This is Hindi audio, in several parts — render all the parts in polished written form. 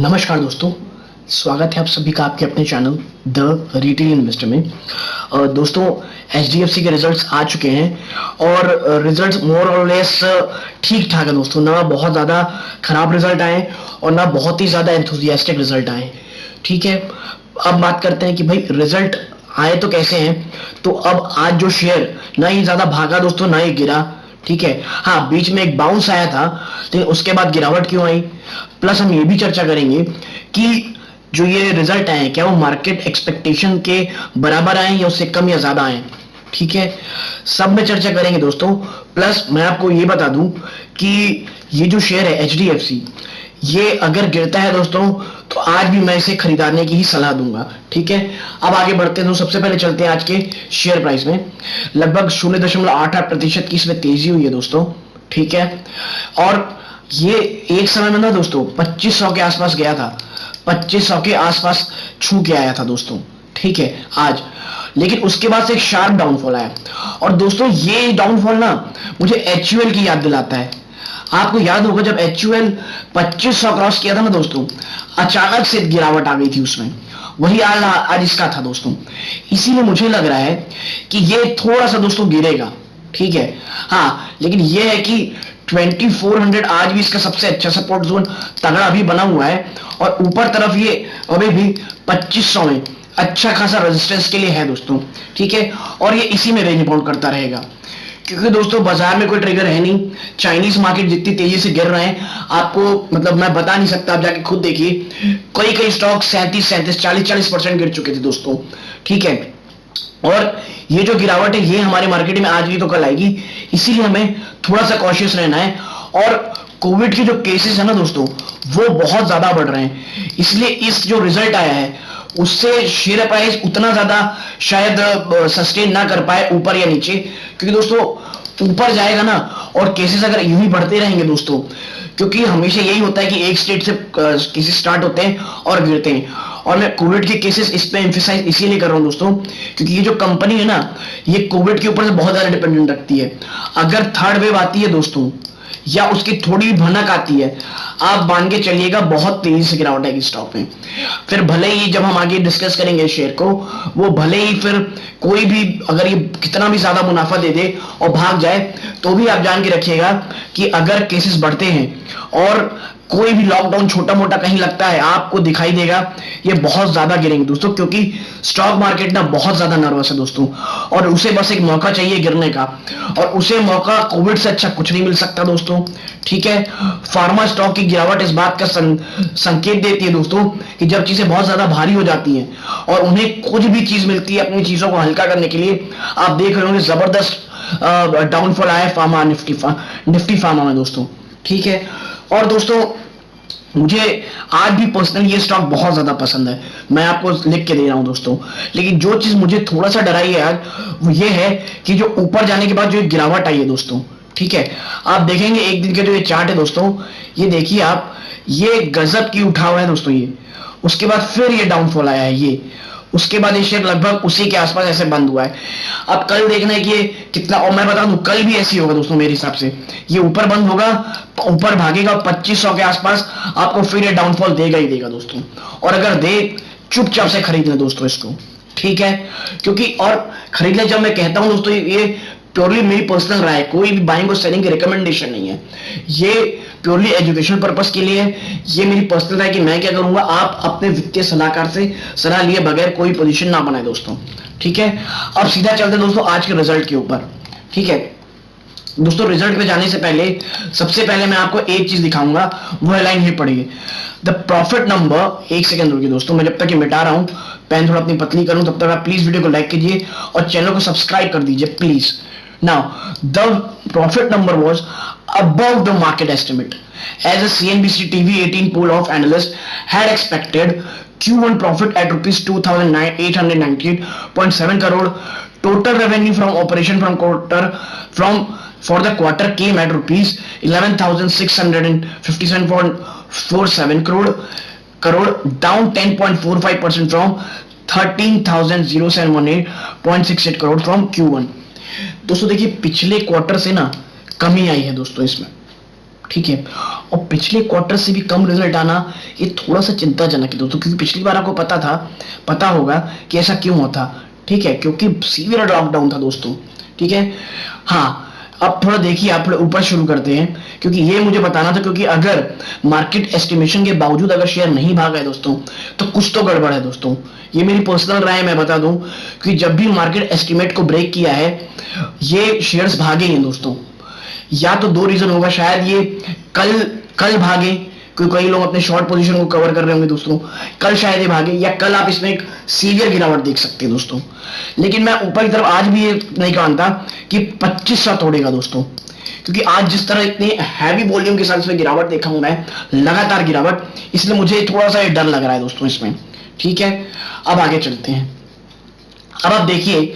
नमस्कार दोस्तों, स्वागत है आप सभी का आपके अपने चैनल द रिटेल इन्वेस्टर में। दोस्तों, एचडीएफसी के रिजल्ट्स आ चुके हैं और रिजल्ट्स मोर और लेस ठीक ठाक है दोस्तों। ना बहुत ज़्यादा खराब रिजल्ट आए और ना बहुत ही ज़्यादा एंथुजियास्टिक रिजल्ट आए। ठीक है, अब बात करते हैं कि भाई रिजल्ट आए तो कैसे हैं। तो अब आज जो शेयर ना ही ज़्यादा भागा दोस्तों, ना ही गिरा। ठीक है, हाँ बीच में एक बाउंस आया था, लेकिन उसके बाद गिरावट क्यों आई। प्लस हम ये भी चर्चा करेंगे कि जो ये रिजल्ट आए क्या वो मार्केट एक्सपेक्टेशन के बराबर आए या उससे कम या ज्यादा आए। ठीक है, सब में चर्चा करेंगे दोस्तों। प्लस मैं आपको ये बता दूं कि ये जो शेयर है एचडीएफसी, ये अगर गिरता है दोस्तों तो आज भी मैं इसे खरीदारने की ही सलाह दूंगा। ठीक है, अब आगे बढ़ते हैं। तो सबसे पहले चलते हैं आज के शेयर प्राइस में। लगभग 0.88% की इसमें तेजी हुई है दोस्तों। ठीक है, और ये एक समय में ना दोस्तों 2500 के आसपास गया था, 2500 के आसपास छू के आया था दोस्तों। ठीक है, आज लेकिन उसके बाद से एक शार्प डाउनफॉल आया। और दोस्तों ये डाउनफॉल ना मुझे एचयूएल की याद दिलाता है। आपको याद होगा जब एचयूएल 2500 क्रॉस किया था ना दोस्तों, अचानक से गिरावट आ गई थी उसमें। वही आज इसका था दोस्तों। इसीलिए मुझे लग रहा है कि ये थोड़ा सा दोस्तों गिरेगा। ठीक है, हाँ लेकिन ये है कि 2400 आज भी इसका सबसे अच्छा सपोर्ट जोन तगड़ा भी बना हुआ है और ऊपर तरफ ये अभी भी 2500 में अच्छा खासा रेजिस्टेंस के लिए है दोस्तों। ठीक है, और ये इसी में रेंज बाउंड करता रहेगा क्योंकि दोस्तों बाजार में कोई ट्रिगर है नहीं। चाइनीज मार्केट जितनी तेजी से गिर रहे हैं आपको मतलब मैं बता नहीं सकता, आप जाके खुद देखिए। कई कई स्टॉक 37 40% गिर चुके थे दोस्तों। ठीक है, और ये जो गिरावट है ये हमारे मार्केट में आज नहीं तो कल आएगी, इसीलिए हमें थोड़ा सा कॉशियस रहना है। और कोविड के जो केसेस है ना दोस्तों वो बहुत ज्यादा बढ़ रहे हैं, इसलिए इस जो रिजल्ट आया है उससे शेयर प्राइस उतना ज्यादा शायद सस्टेन ना कर पाए ऊपर या नीचे। क्योंकि दोस्तों ऊपर जाएगा ना और केसेस अगर यूं ही बढ़ते रहेंगे दोस्तों, क्योंकि हमेशा यही होता है कि एक स्टेट से केसेस स्टार्ट होते हैं और गिरते हैं। और मैं कोविड के केसेस इस पे एम्फेसाइज इसीलिए कर रहा हूं दोस्तों क्योंकि ये जो कंपनी है ना ये कोविड के ऊपर से बहुत ज्यादा डिपेंडेंट रखती है। अगर थर्ड वेव आती है दोस्तों या उसकी थोड़ी भनक आती है, आप मान के चलिएगा बहुत तेजी से गिरावट आएगी स्टॉक में। फिर भले ही जब हम आगे डिस्कस करेंगे शेयर को, वो भले ही फिर कोई भी अगर ये कितना भी ज्यादा मुनाफा दे दे और भाग जाए तो भी आप जान के रखिएगा कि अगर केसेस बढ़ते हैं और कोई भी लॉकडाउन छोटा मोटा कहीं लगता है आपको दिखाई देगा ये बहुत ज्यादा गिरेंगे दोस्तों। क्योंकि स्टॉक मार्केट ना बहुत ज्यादा नर्वस है दोस्तों और उसे बस एक मौका चाहिए गिरने का, और उसे मौका कोविड से अच्छा कुछ नहीं मिल सकता दोस्तों। ठीक है, फार्मा स्टॉक की गिरावट इस बात का संकेत देती है दोस्तों कि जब चीजें बहुत ज्यादा भारी हो जाती हैं और उन्हें कुछ भी चीज मिलती है अपनी चीजों को हल्का करने के लिए, आप देख रहे होंगे जबरदस्त डाउनफॉल आया फार्मा निफ्टी फार्मा में दोस्तों। ठीक है, और दोस्तों मुझे आज भी पर्सनली ये स्टॉक बहुत ज्यादा पसंद है, मैं आपको लिख के दे रहा हूं दोस्तों। लेकिन जो चीज मुझे थोड़ा सा डराई है आज वो ये है कि जो ऊपर जाने के बाद जो गिरावट आई है दोस्तों। ठीक है, आप देखेंगे एक दिन के जो ये चार्ट है दोस्तों, ये देखिए आप, ये गजब की उठा हुआ है दोस्तों ये। उसके बाद फिर ये डाउनफॉल आया है ये, उसके बाद ये शेयर लगभग उसी के आसपास ऐसे बंद हुआ है। अब कल देखना है कि ये कितना, और मैं बता दूं कल भी ऐसी होगा दोस्तों मेरे हिसाब से। ये ऊपर बंद होगा, ऊपर भागेगा 2500 के आसपास, आपको फिर ये डाउनफॉल देगा ही देगा दोस्तों। और अगर दे चुपचाप से खरीद ले दोस्तों इसको। ठीक है, क्योंकि और खरीद ले जब मैं कहता हूं दोस्तों ये प्योरली मेरी पर्सनल राय है, कोई भी बाइंग और सेलिंग की रिकमेंडेशन नहीं है, ये प्योरली एजुकेशन पर्पस के लिए है। ये मेरी पर्सनल राय कि मैं क्या करूंगा, आप अपने वित्तीय सलाहकार से सलाह लिए बगैर कोई पोजीशन ना बनाए दोस्तों। ठीक है, अब सीधा चलते दोस्तों आज के रिजल्ट के ऊपर। ठीक है दोस्तों, रिजल्ट पे जाने से पहले सबसे पहले मैं आपको एक चीज दिखाऊंगा, वो लाइन ही पढ़िए द प्रॉफिट नंबर। एक सेकंड रुकिए दोस्तों, मैं जब तक ये मिटा रहा हूं पेन थोड़ा अपनी पतली करूं, तब तक आप प्लीज वीडियो को लाइक कीजिए और चैनल को सब्सक्राइब कर दीजिए please. Now, the profit number was above the market estimate, as a CNBC TV 18 poll of analysts had expected. Q1 profit at rupees 2,898.7 crore. Total revenue from operation for the quarter came at rupees 11,657.47 crore, down 10.45% from 13,0718.68 crore from Q1। दोस्तों देखिए पिछले क्वार्टर से ना कमी आई है दोस्तों इसमें। ठीक है। और पिछले क्वार्टर से भी कम रिजल्ट आना ये थोड़ा सा चिंताजनक है दोस्तों, क्योंकि पिछली बार आपको पता होगा कि ऐसा क्यों होता। ठीक है, क्योंकि सीवियर लॉकडाउन था दोस्तों। ठीक है, हाँ। अब थोड़ा देखिए, आप ऊपर शुरू करते हैं, क्योंकि ये मुझे बताना था, क्योंकि अगर मार्केट एस्टिमेशन के बावजूद अगर शेयर नहीं भागा है दोस्तों, तो कुछ तो गड़बड़ है दोस्तों। ये मेरी पर्सनल राय मैं बता दूं कि जब भी मार्केट एस्टिमेट को ब्रेक किया है, ये शेयर्स भागे हैं दोस्तों। या तो दो रीजन होगा, शायद ये कल कल भागे, क्योंकि कई लोग अपने शॉर्ट पोजीशन को कवर कर रहे होंगे दोस्तों, कल शायद ये भागे, या कल आप इसमें एक सीवियर गिरावट देख सकते हैं दोस्तों। लेकिन मैं ऊपर की तरफ आज भी ये नहीं मानता कि 2500 तोड़ेगा दोस्तों, क्योंकि आज जिस तरह इतने हैवी वॉल्यूम के साथ इसमें गिरावट देखा हूं मैं, लगातार गिरावट, इसलिए मुझे थोड़ा सा डर लग रहा है दोस्तों इसमें। ठीक है, अब आगे चलते हैं। अब आप देखिए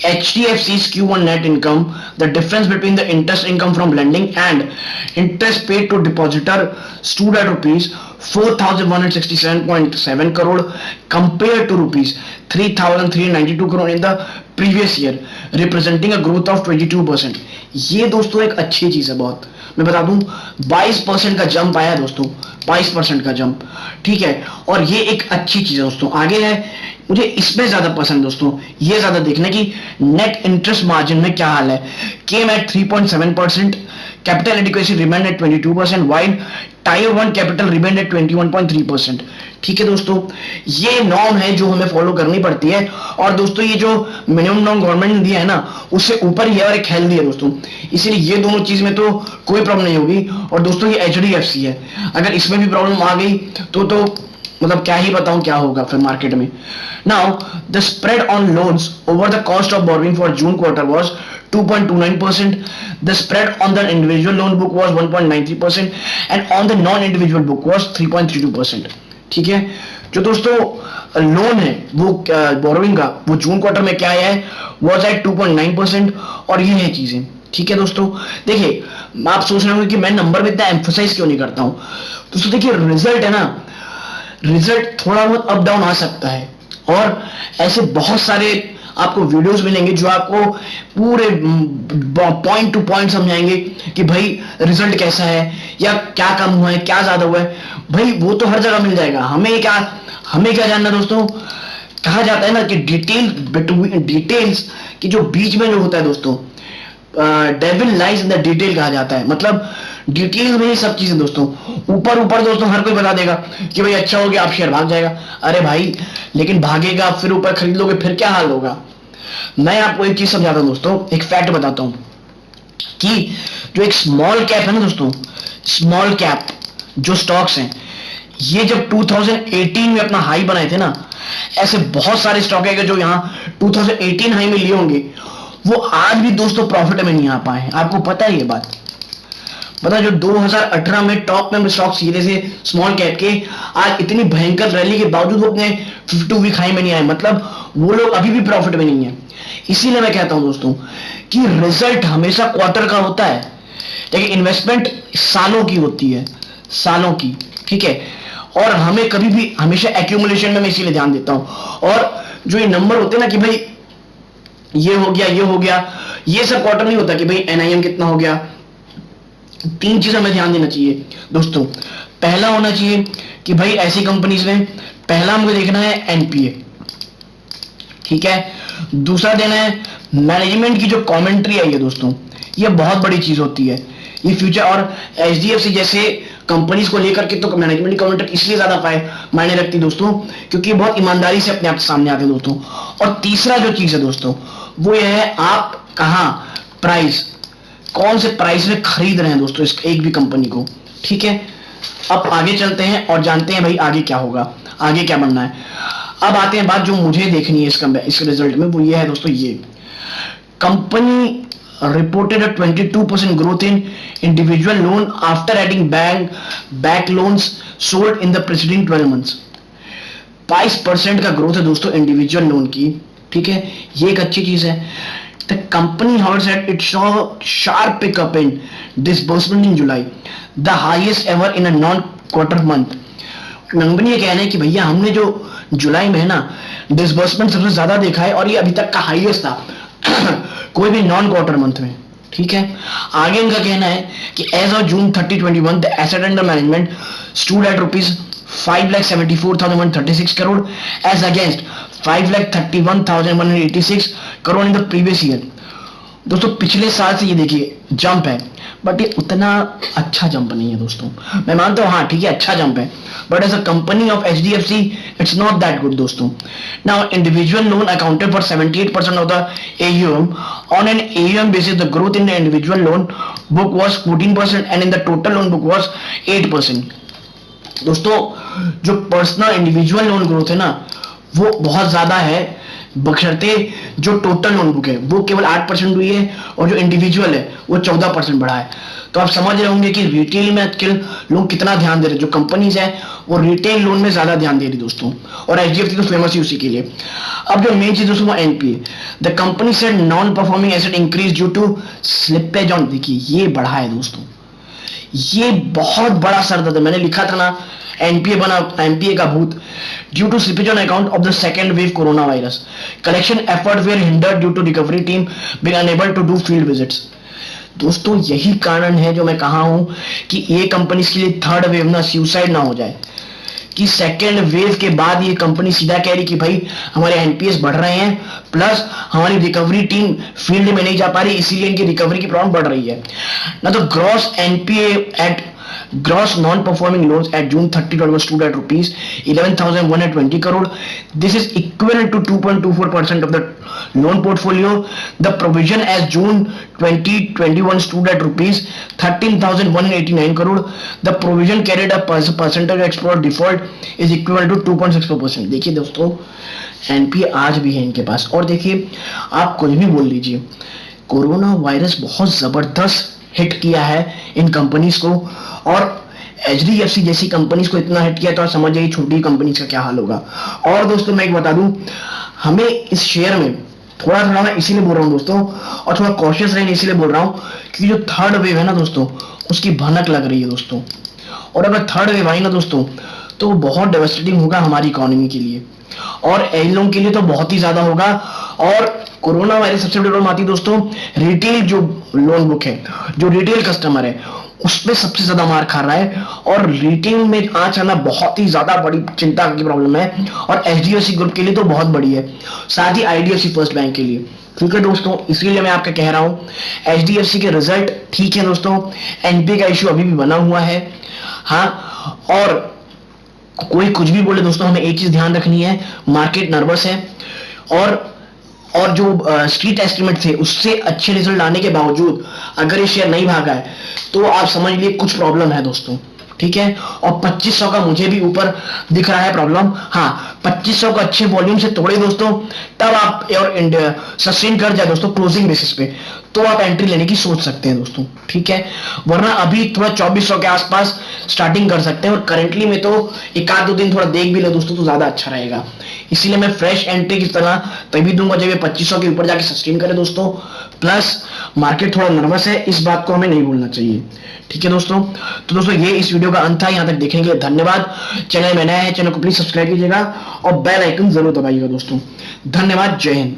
HDFC's Q1 net income, the difference between the interest income from lending and interest paid to depositor stood at rupees 4,167.7 crore compared to rupees 3,392 crore in the previous year, representing a growth of 22%. ये दोस्तों एक अच्छी चीज है बहुत। मैं बता दूं 22% का जंप आया दोस्तों, 22% का जंप। ठीक है, और ये एक अच्छी चीज है दोस्तों। आगे है, मुझे इसमें ज्यादा पसंद दोस्तों ये ज्यादा देखना कि नेट इंटरेस्ट मार्जिन में क्या हाल है। Came at 3.7%, capital adequacy remained at 22%, while tier 1 capital remained at 21.3%। ठीक है दोस्तों, ये नॉर्म है जो हमें फॉलो करनी पड़ती है। और दोस्तों ये जो मिनिमम नॉर्म गवर्नमेंट ने दिया है ना, उससे ऊपर ही है और एक हेल्दी है दोस्तों, इसीलिए ये दोनों चीज में तो कोई प्रॉब्लम नहीं होगी। और दोस्तों ये HDFC है, अगर इसमें भी प्रॉब्लम आ गई तो मतलब क्या ही बताऊं क्या होगा फिर मार्केट में। Now the spread on loans over the cost of borrowing for June quarter was 2.29%. The spread on the individual loan book was 1.93% and on the non-individual book was 3.32%. ठीक है, जो दोस्तों लोन है वो बोरोइंग का, वो जून क्वार्टर में क्या आया है, वाज एट 2.9%। और ये है चीजें। ठीक है दोस्तों, देखिए आप सोच रहे होंगे कि मैं नंबर में इतना एम्फोसाइज क्यों नहीं करता हूं। दोस्तों देखिए, रिजल्ट है ना, रिजल्ट थोड़ा बहुत अप डाउन आ सकता है, और ऐसे बहुत सारे आपको वीडियोस मिलेंगे जो आपको पूरे पॉइंट टू पॉइंट समझाएंगे कि भाई रिजल्ट कैसा है, या क्या कम हुआ है, क्या ज्यादा हुआ है। भाई वो तो हर जगह मिल जाएगा, हमें क्या जानना दोस्तों। कहा जाता है ना कि डिटेल्स की जो बीच में जो होता है दोस्तों, devil lies in the detail कहा जाता है। मतलब डिटेल्स में ही सब चीजें दोस्तों। ऊपर दोस्तों हर कोई बता देगा कि भाई अच्छा हो गया, आप शेयर भाग जाएगा। अरे भाई, लेकिन भागेगा, फिर ऊपर खरीद लोगे, फिर क्या हाल होगा। मैं आपको एक चीज समझाता हूं दोस्तों, एक फैक्ट बताता हूं कि जो एक स्मॉल कैप है ना दोस्तों, स्मॉल कैप जो स्टॉक्स हैं, ये जब 2018 में अपना हाई बनाए थे ना, ऐसे बहुत सारे स्टॉक है जो यहाँ 2018 हाई में लिए होंगे, वो आज भी दोस्तों प्रॉफिट में नहीं आ पाए हैं। आपको पता है ये बात? पता, जो 2018 में टॉप में स्टॉक सीधे से स्मॉल कैप के, आज इतनी भयंकर रैली के बावजूद वो अपने 52 वीक हाई में नहीं आए। मतलब वो लोग अभी भी प्रॉफिट में नहीं है। इसीलिए मैं कहता हूं दोस्तों कि रिजल्ट हमेशा क्वार्टर का होता है, लेकिन इन्वेस्टमेंट सालों की होती है, सालों की। ठीक है, और हमें कभी भी हमेशा एक्यूमुलेशन में मैं इसीलिए ध्यान देता हूं। और जो ये नंबर होते हैं ना कि भाई ये हो गया, ये हो गया, ये सब क्वार्टर नहीं होता कि भाई NIM कितना हो गया। तीन चीजें हमें ध्यान देना चाहिए दोस्तों। पहला होना चाहिए कि भाई ऐसी कंपनीज में पहला मुझे देखना है NPA। ठीक है, दूसरा देना है मैनेजमेंट की जो कमेंट्री आई है दोस्तों, ये बहुत बड़ी चीज होती है। ये फ्यूचर और HDFC जैसे कंपनीज को लेकर के तो मैनेजमेंट की कमेंट्री इसलिए ज्यादा मायने रखती दोस्तों, क्योंकि बहुत ईमानदारी से अपने आप सामने आते दोस्तों। और तीसरा जो चीज है दोस्तों, वो ये है आप कहां प्राइस, कौन से प्राइस में खरीद रहे हैं दोस्तों इस एक भी कंपनी को। ठीक है, अब आगे चलते हैं और जानते हैं भाई आगे क्या होगा, आगे क्या बनना है। अब आते हैं बात जो मुझे देखनी है इस रिजल्ट में, वो ये है दोस्तों, ये company reported a 22% growth in individual loan after adding back loans sold in the preceding 12 months. 22% का ग्रोथ है दोस्तों इंडिविजुअल लोन की। ठीक है, ये एक अच्छी चीज है। The company however said it saw sharp pickup in disbursement in July, the highest ever in a non-quarter month. Company ये कहना है कि भैया हमने जो जुलाई में है ना डिसबर्समेंट सबसे ज्यादा देखा है, और ये अभी तक का हाईएस्ट था कोई भी नॉन क्वार्टर मंथ में। ठीक है। आगे इनका कहना है कि as of June 30/21 the asset under management stood at rupees 5,74,136 crore as against 5,31,186 crore in the previous year. दोस्तों पिछले साल से ये देखिए जंप है, बट ये उतना अच्छा जंप नहीं है दोस्तों। मैं मानता हूँ हाँ ठीक है अच्छा जंप है, but as a company of HDFC it's not that good दोस्तों। Now individual loan accounted for 78% of the AUM on an AUM basis the growth in the individual loan book was 14% and in the total loan book was 8%। दोस्तों जो पर्सनल इंडिविजुअल लोन ग्रोथ है ना वो बहुत ज्यादा है, बशर्ते जो टोटल लोन बुक है वो केवल 8% हुई है और जो इंडिविजुअल है वो 14% बढ़ा है। तो आप समझ रहे होंगे कि रिटेल में आजकल लोग कितना ध्यान दे रहे हैं। जो कंपनीज है वो रिटेल लोन में ज्यादा ध्यान दे रही दोस्तों, और HDFC तो फेमस ही उसी के लिए। अब जो मेन चीज दोस्तों वो NPA, the company said non performing asset increase due to slippage on, देखिए ये बढ़ा है दोस्तों, ये बहुत बड़ा सर दर्द है। मैंने लिखा था ना NPA बना NPA का भूत, due to slippage on account of the second wave corona virus, collection effort were hindered due to recovery team being unable to do field visits. दोस्तों यही कारण है जो मैं कहा हूं कि ये कंपनीज के लिए थर्ड वेव ना सुसाइड ना हो जाए, कि सेकेंड वेव के बाद ये कंपनी सीधा कह रही कि भाई हमारे NPS बढ़ रहे हैं, प्लस हमारी रिकवरी टीम फील्ड में नहीं जा पा रही, इसीलिए इनकी रिकवरी की प्रॉब्लम बढ़ रही है ना। तो ग्रॉस NPA एट gross non-performing loans at June 30 stood at rupees 11,120 crore. This is equivalent to 2.24% of the loan portfolio. The provision as June 2021 stood at rupees 13,189 crore. The provision carried a percentage of export default is equivalent to 2.64%. देखिए दोस्तों NPA आज भी है इनके पास, और देखिए आप कुछ भी बोल लीजिए, कोरोना वायरस बहुत जबरदस्त हिट किया है इन कंपनीज को, और HDFC जैसी कंपनीज को इतना हिट किया तो आप समझ जाइए छोटी कंपनीज का क्या हाल होगा। और दोस्तों मैं एक बता दूं, हमें इस शेयर में थोड़ा थोड़ा मैं इसीलिए बोल रहा हूं दोस्तों, और थोड़ा कॉशियस रहने इसीलिए बोल रहा हूं कि जो थर्ड वेव है ना दोस्तों उसकी भनक लग रही है दोस्तों, और अगर थर्ड वेव आई ना दोस्तों तो बहुत डेवास्टेटिंग होगा हमारी इकोनॉमी के लिए, और इन लोगों के लिए तो बहुत ही ज्यादा होगा। और कोरोना वायरस सबसे बड़ी प्रॉब्लम आती है दोस्तों रिटेल जो लोन बुक है, जो रिटेल कस्टमर है उसमें सबसे ज्यादा मार खा रहा है, और रिटेल में आज आना बहुत ही ज्यादा बड़ी चिंता की प्रॉब्लम है, और HDFC ग्रुप के लिए तो बहुत बड़ी है, साथ ही IDFC फर्स्ट बैंक के लिए। ठीक है दोस्तों, इसीलिए मैं आपको कह रहा हूं HDFC के रिजल्ट ठीक है दोस्तों, NPA का इश्यू अभी भी बना हुआ है हाँ, और कोई कुछ भी बोले दोस्तों हमें एक चीज ध्यान रखनी है, मार्केट नर्वस है, और जो स्ट्रीट एस्टिमेट थे उससे अच्छे रिजल्ट आने के बावजूद अगर ये शेयर नहीं भागा है तो आप समझ लिए कुछ प्रॉब्लम है दोस्तों। ठीक है, और 2500 का मुझे भी ऊपर दिख रहा है प्रॉब्लम। हाँ 2500 को अच्छे वॉल्यूम से तोड़े दोस्तों, तब आप और सस्टेन कर जाए दोस्तों क्लोजिंग बेसिस पे, तो आप एंट्री लेने की सोच सकते हैं दोस्तों। ठीक है, वरना अभी थोड़ा 2400 के आसपास स्टार्टिंग कर सकते हैं, और करेंटली में तो एक आध दो दिन थोड़ा देख भी ले दोस्तों तो ज्यादा अच्छा रहेगा। इसीलिए मैं फ्रेश एंट्री की तरह तभी दूंगा जब ये 2500 के ऊपर जाके सस्टेन करे दोस्तों, प्लस मार्केट थोड़ा नर्वस है, इस बात को हमें नहीं भूलना चाहिए। ठीक है दोस्तों, तो दोस्तों ये इस वीडियो का अंत था, यहाँ तक देखने के लिए धन्यवाद। चैनल में नया है, चैनल को प्लीज सब्सक्राइब कीजिएगा और बेल आइकन जरूर दबाइएगा दोस्तों। धन्यवाद, जय हिंद।